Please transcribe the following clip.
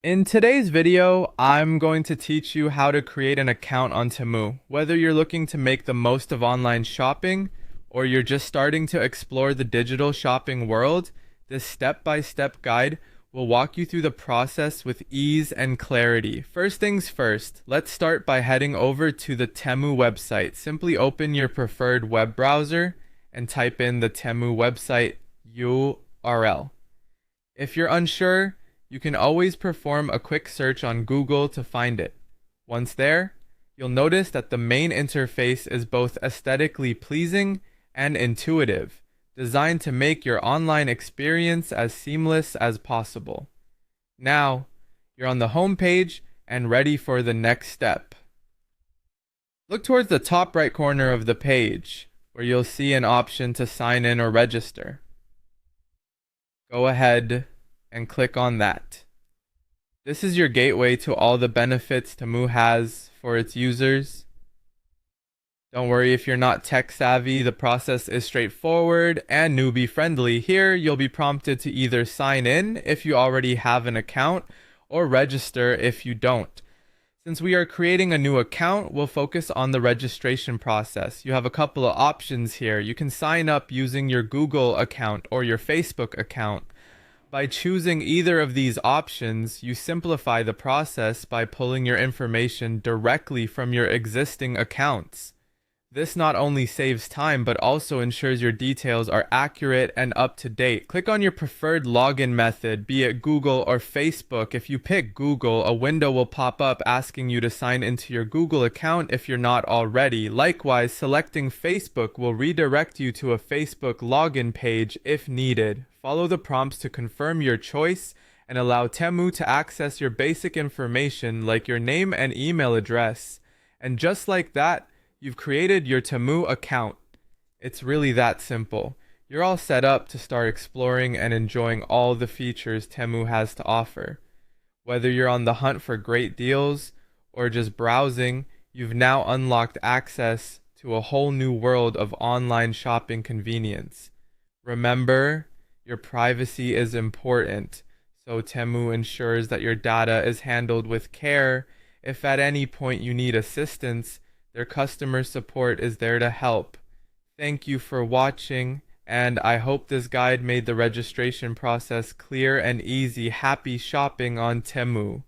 In today's video, I'm going to teach you how to create an account on Temu. Whether you're looking to make the most of online shopping or you're just starting to explore the digital shopping world, this step-by-step guide will walk you through the process with ease and clarity. First things first, let's start by heading over to the Temu website. Simply open your preferred web browser and type in the Temu website URL. If you're unsure, you can always perform a quick search on Google to find it. Once there, you'll notice that the main interface is both aesthetically pleasing and intuitive, designed to make your online experience as seamless as possible. Now, you're on the home page and ready for the next step. Look towards the top right corner of the page, where you'll see an option to sign in or register. Go ahead and click on that. This is your gateway to all the benefits Temu has for its users. Don't worry if you're not tech savvy, the process is straightforward and newbie friendly. Here, you'll be prompted to either sign in if you already have an account or register if you don't. Since we are creating a new account, we'll focus on the registration process. You have a couple of options here. You can sign up using your Google account or your Facebook account. By choosing either of these options, you simplify the process by pulling your information directly from your existing accounts. This not only saves time, but also ensures your details are accurate and up to date. Click on your preferred login method, be it Google or Facebook. If you pick Google, a window will pop up asking you to sign into your Google account if you're not already. Likewise, selecting Facebook will redirect you to a Facebook login page if needed. Follow the prompts to confirm your choice and allow Temu to access your basic information like your name and email address. And just like that, you've created your Temu account. It's really that simple. You're all set up to start exploring and enjoying all the features Temu has to offer. Whether you're on the hunt for great deals or just browsing, you've now unlocked access to a whole new world of online shopping convenience. Remember, your privacy is important, so Temu ensures that your data is handled with care. If at any point you need assistance, their customer support is there to help. Thank you for watching, and I hope this guide made the registration process clear and easy. Happy shopping on Temu.